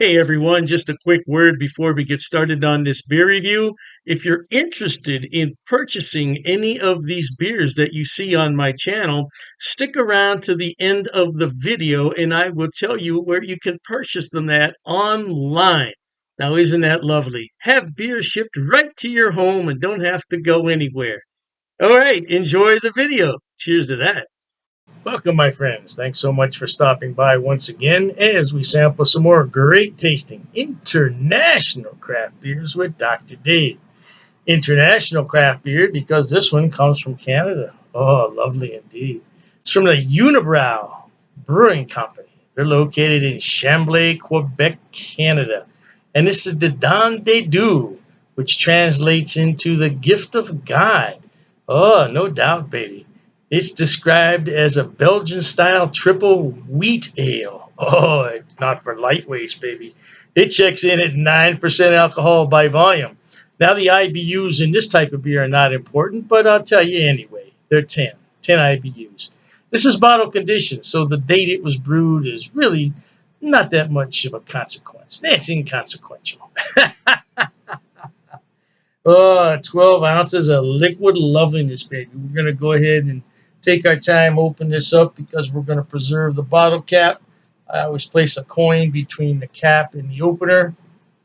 Hey everyone, just a quick word before we get started on this beer review. If you're interested in purchasing any of these beers that you see on my channel, stick around to the end of the video and I will tell you where you can purchase them at online. Now, isn't that lovely? Have beer shipped right to your home and don't have to go anywhere. All right, enjoy the video. Cheers to that. Welcome, my friends. Thanks so much for stopping by once again as we sample some more great tasting international craft beers with Dr. Dave. International craft beer because this one comes from Canada. Oh, lovely indeed. It's from the Unibroue Brewing Company. They're located in Chambly, Québec, Canada. And this is the Don de Dieu, which translates into the gift of God. Oh, no doubt, baby. It's described as a Belgian-style triple wheat ale. Oh, not for lightweights, baby. It checks in at 9% alcohol by volume. Now, the IBUs in this type of beer are not important, but I'll tell you anyway. They're 10 IBUs. This is bottle conditioned, so the date it was brewed is really not that much of a consequence. That's inconsequential. Oh, 12 ounces of liquid loveliness, baby. We're going to go ahead and take our time, open this up because we're going to preserve the bottle cap. I always place a coin between the cap and the opener.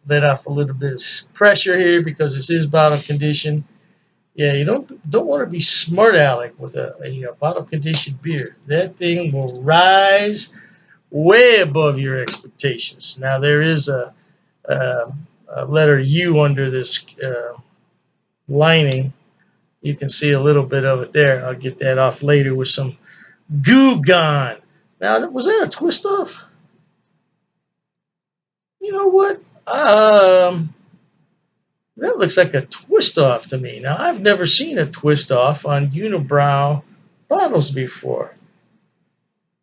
Let off a little bit of pressure here because this is bottle conditioned. Yeah, you don't want to be smart aleck with a bottle conditioned beer. That thing will rise way above your expectations. Now there is a letter U under this lining. You can see a little bit of it there. I'll get that off later with some Goo Gone. Now, was that a twist off? You know what? That looks like a twist off to me. Now, I've never seen a twist off on Unibroue bottles before.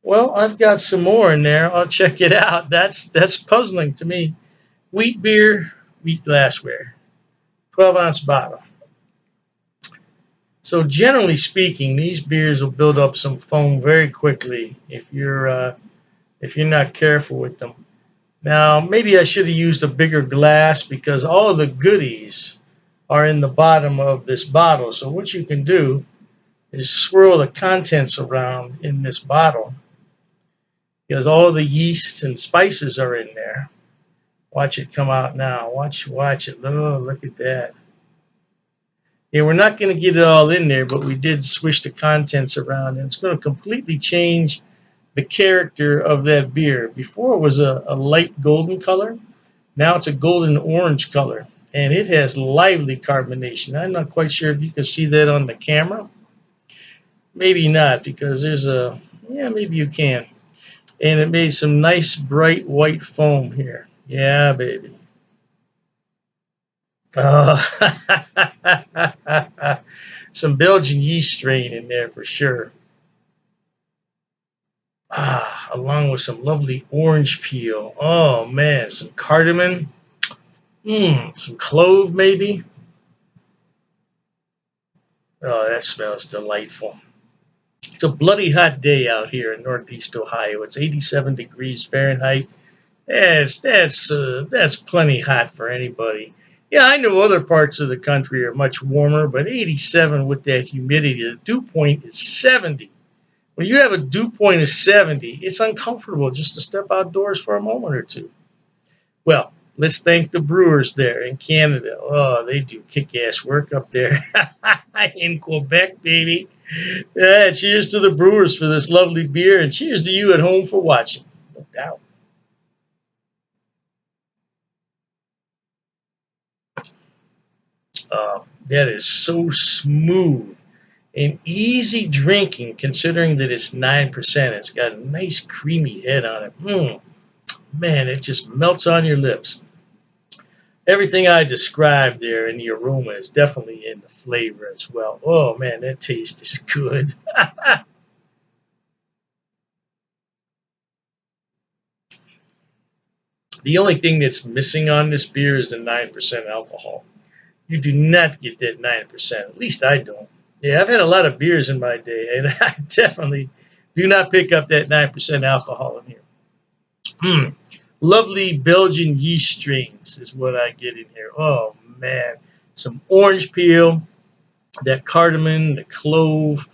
Well, I've got some more in there. I'll check it out. That's puzzling to me. Wheat beer, wheat glassware, 12-ounce bottle. So generally speaking, these beers will build up some foam very quickly if you're not careful with them. Now, maybe I should have used a bigger glass because all of the goodies are in the bottom of this bottle. So what you can do is swirl the contents around in this bottle because all the yeasts and spices are in there. Watch it come out now. Watch it. Oh, look at that. Yeah, we're not going to get it all in there, but we did swish the contents around, and it's going to completely change the character of that beer. Before it was a light golden color. Now it's a golden orange color, and it has lively carbonation. I'm not quite sure if you can see that on the camera. Maybe not, because maybe you can. And it made some nice bright white foam here. Yeah, baby. Oh, some Belgian yeast strain in there for sure. Along with some lovely orange peel. Oh man, some cardamom. Some clove maybe. Oh, that smells delightful. It's a bloody hot day out here in Northeast Ohio. It's 87 degrees Fahrenheit. That's plenty hot for anybody. Yeah, I know other parts of the country are much warmer, but 87 with that humidity, the dew point is 70. When you have a dew point of 70, it's uncomfortable just to step outdoors for a moment or two. Well, let's thank the brewers there in Canada. Oh, they do kick-ass work up there in Quebec, baby. Yeah, cheers to the brewers for this lovely beer, and cheers to you at home for watching. No doubt. That is so smooth and easy drinking, considering that it's 9%. It's got a nice creamy head on it. Man, it just melts on your lips. Everything I described there in the aroma is definitely in the flavor as well. Oh man, that taste is good. The only thing that's missing on this beer is the 9% alcohol. You do not get that 9%. At least I don't. Yeah, I've had a lot of beers in my day, and I definitely do not pick up that 9% alcohol in here. Lovely Belgian yeast strains is what I get in here. Oh man, some orange peel, that cardamom, the clove.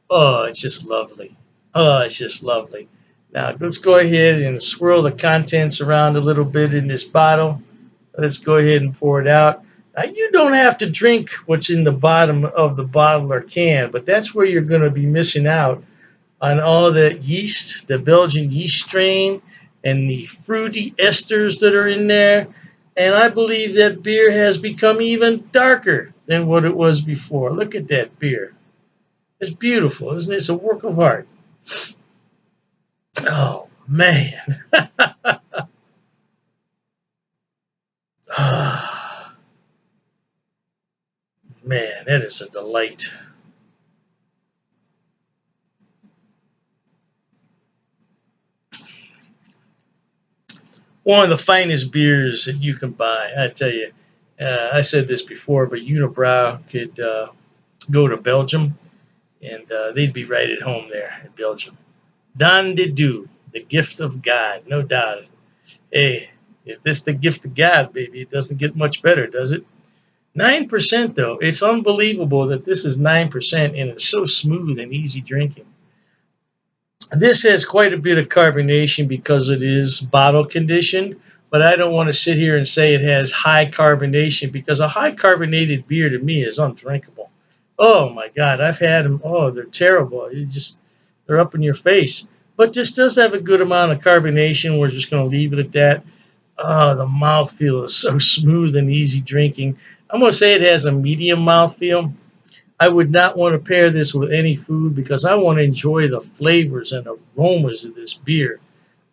Oh, it's just lovely. Oh, it's just lovely. Now let's go ahead and swirl the contents around a little bit in this bottle. Let's go ahead and pour it out. Now, you don't have to drink what's in the bottom of the bottle or can, but that's where you're going to be missing out on all the yeast, the Belgian yeast strain, and the fruity esters that are in there. And I believe that beer has become even darker than what it was before. Look at that beer. It's beautiful, isn't it? It's a work of art. Oh, man. Ah, man, that is a delight. One of the finest beers that you can buy. I tell you, I said this before, but Unibroue could go to Belgium and they'd be right at home there in Belgium. Don de Dieu, the gift of God, no doubt. Hey, if this is the gift of God, baby, it doesn't get much better, does it? 9% though. It's unbelievable that this is 9% and it's so smooth and easy drinking. This has quite a bit of carbonation because it is bottle conditioned, but I don't want to sit here and say it has high carbonation because a high carbonated beer to me is undrinkable. Oh my God, I've had them. Oh, they're terrible. They're up in your face. But this does have a good amount of carbonation. We're just going to leave it at that. Oh, the mouthfeel is so smooth and easy drinking. I'm going to say it has a medium mouthfeel. I would not want to pair this with any food because I want to enjoy the flavors and aromas of this beer.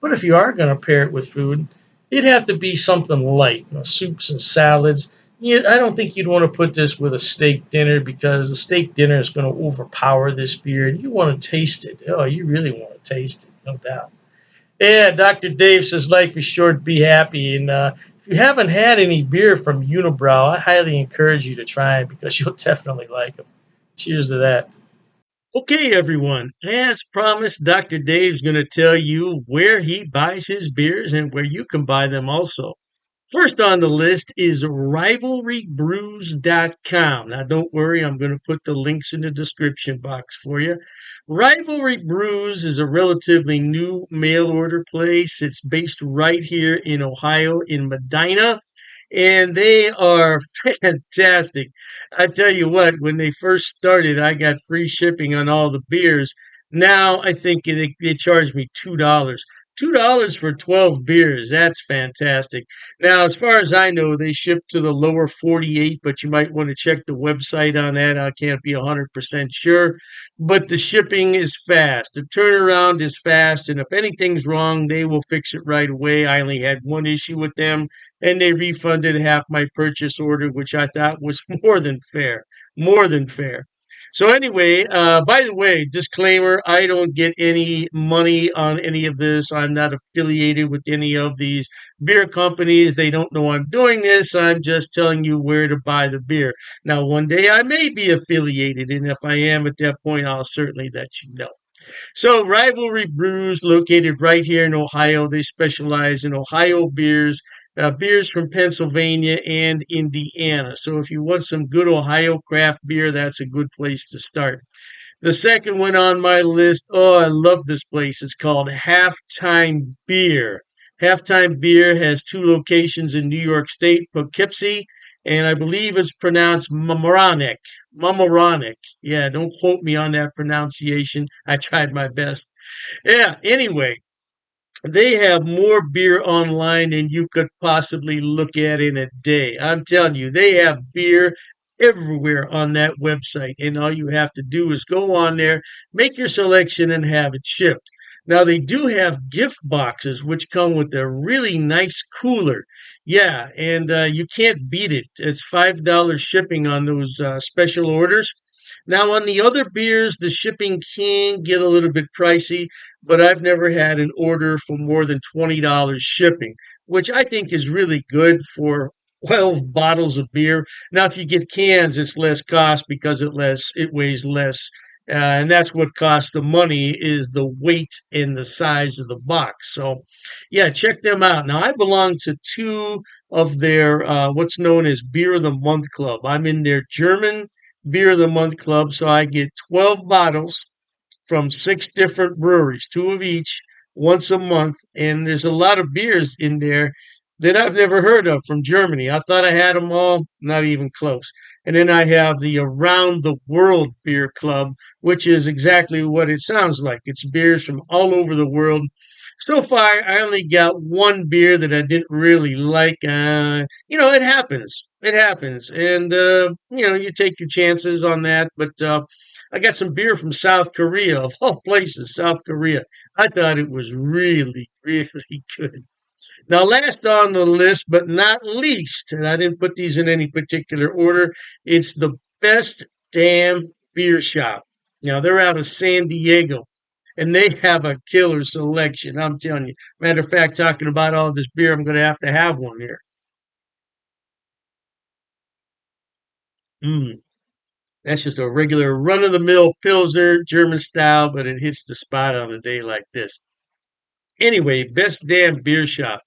But if you are going to pair it with food, it'd have to be something light, soups and salads. I don't think you'd want to put this with a steak dinner because a steak dinner is going to overpower this beer and you want to taste it. Oh, you really want to taste it, no doubt. Yeah, Dr. Dave says life is short, be happy. And if you haven't had any beer from Unibroue, I highly encourage you to try it because you'll definitely like them. Cheers to that. Okay, everyone. As promised, Dr. Dave's going to tell you where he buys his beers and where you can buy them also. First on the list is rivalrybrews.com. Now, don't worry, I'm going to put the links in the description box for you. Rivalry Brews is a relatively new mail order place. It's based right here in Ohio, in Medina, and they are fantastic. I tell you what, when they first started, I got free shipping on all the beers. Now I think they charge me $2. $2 for 12 beers. That's fantastic. Now, as far as I know, they ship to the lower 48, but you might want to check the website on that. I can't be 100% sure. But the shipping is fast. The turnaround is fast. And if anything's wrong, they will fix it right away. I only had one issue with them, and they refunded half my purchase order, which I thought was more than fair. More than fair. So anyway, by the way, disclaimer, I don't get any money on any of this. I'm not affiliated with any of these beer companies. They don't know I'm doing this. I'm just telling you where to buy the beer. Now, one day I may be affiliated, and if I am at that point, I'll certainly let you know. So, Rivalry Brews, located right here in Ohio, they specialize in Ohio beers, beers from Pennsylvania and Indiana. So, if you want some good Ohio craft beer, that's a good place to start. The second one on my list, oh, I love this place. It's called Halftime Beer. Halftime Beer has two locations in New York State, Poughkeepsie, and I believe it's pronounced Mamaroneck. Mamaroneck. Yeah, don't quote me on that pronunciation. I tried my best. Yeah, anyway, they have more beer online than you could possibly look at in a day. I'm telling you, they have beer everywhere on that website. And all you have to do is go on there, make your selection, and have it shipped. Now, they do have gift boxes, which come with a really nice cooler. Yeah, and you can't beat it. It's $5 shipping on those special orders. Now, on the other beers, the shipping can get a little bit pricey, but I've never had an order for more than $20 shipping, which I think is really good for 12 bottles of beer. Now, if you get cans, it's less cost because it weighs less And that's what costs the money is the weight and the size of the box. So, yeah, check them out. Now, I belong to two of their what's known as Beer of the Month Club. I'm in their German Beer of the Month Club, so I get 12 bottles from six different breweries, two of each, once a month. And there's a lot of beers in there that I've never heard of from Germany. I thought I had them all, not even close. And then I have the Around the World Beer Club, which is exactly what it sounds like. It's beers from all over the world. So far, I only got one beer that I didn't really like. It happens. It happens. And, you take your chances on that. But I got some beer from South Korea, of all places, South Korea. I thought it was really, really good. Now, last on the list, but not least, and I didn't put these in any particular order, it's the Best Damn Beer Shop. Now, they're out of San Diego, and they have a killer selection. I'm telling you. Matter of fact, talking about all this beer, I'm going to have one here. Mm, that's just a regular run of the mill Pilsner, German style, but it hits the spot on a day like this. Anyway, Best Damn Beer Shop.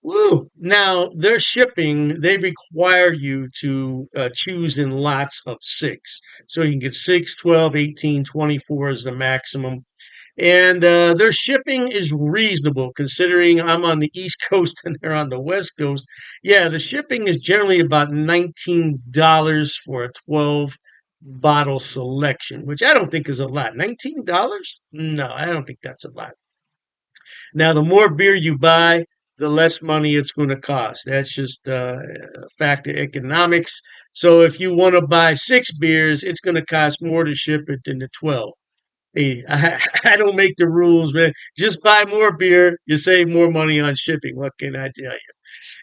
Woo! Now, their shipping, they require you to choose in lots of six. So you can get 6, 12, 18, 24 is the maximum. And their shipping is reasonable considering I'm on the East Coast and they're on the West Coast. Yeah, the shipping is generally about $19 for a 12 bottle selection, which I don't think is a lot. $19? No, I don't think that's a lot. Now, the more beer you buy, the less money it's going to cost. That's just a fact of economics. So if you want to buy six beers, it's going to cost more to ship it than the 12. Hey, I don't make the rules, man. Just buy more beer. You save more money on shipping. What can I tell you?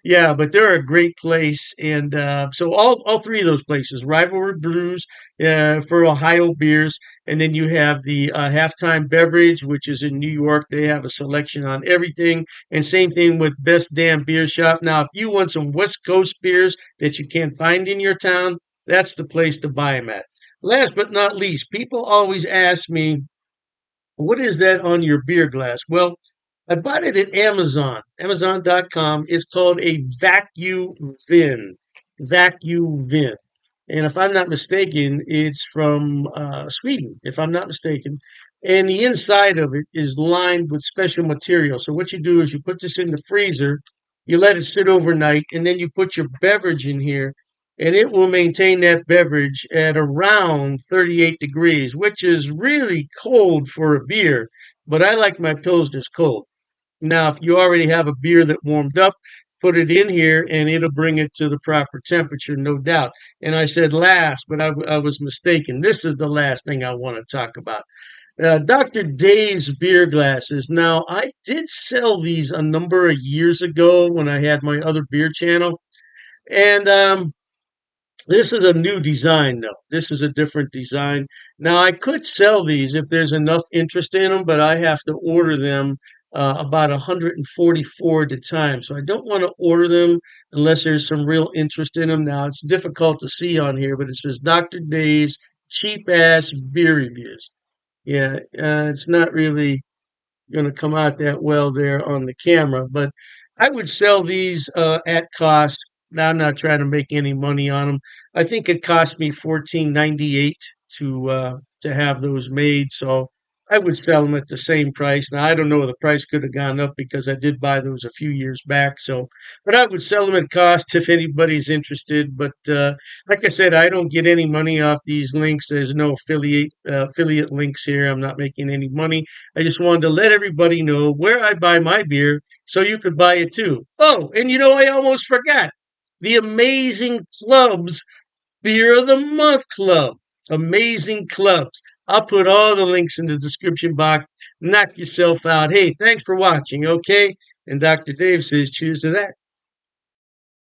Yeah, but they're a great place, and so all three of those places, Rivalry Brews for Ohio beers, and then you have the Halftime Beverage, which is in New York. They have a selection on everything, and same thing with Best Damn Beer Shop. Now, if you want some West Coast beers that you can't find in your town, that's the place to buy them at. Last but not least, people always ask me, what is that on your beer glass? Well, I bought it at Amazon, Amazon.com. It's called a vacuum vin. Vacuum vin. And if I'm not mistaken, it's from Sweden, if I'm not mistaken. And the inside of it is lined with special material. So what you do is you put this in the freezer, you let it sit overnight, and then you put your beverage in here, and it will maintain that beverage at around 38 degrees, which is really cold for a beer. But I like my pilsners cold. Now, if you already have a beer that warmed up, put it in here and it'll bring it to the proper temperature, no doubt. And I said last, but I was mistaken. This is the last thing I want to talk about. Dr. Dave's beer glasses. Now, I did sell these a number of years ago when I had my other beer channel. And this is a new design, though. This is a different design. Now, I could sell these if there's enough interest in them, but I have to order them about 144 at a time. So I don't want to order them unless there's some real interest in them. Now, it's difficult to see on here, but it says Dr. Dave's cheap ass beer reviews. Yeah, it's not really going to come out that well there on the camera. But I would sell these at cost. Now I'm not trying to make any money on them. I think it cost me 14.98 to have those made. So I would sell them at the same price. Now I don't know the price could have gone up because I did buy those a few years back. So, but I would sell them at cost if anybody's interested. But like I said, I don't get any money off these links. There's no affiliate links here. I'm not making any money. I just wanted to let everybody know where I buy my beer so you could buy it too. Oh, and I almost forgot the Amazing Clubs Beer of the Month Club. Amazing Clubs. I'll put all the links in the description box. Knock yourself out. Hey, thanks for watching, okay? And Dr. Dave says cheers to that.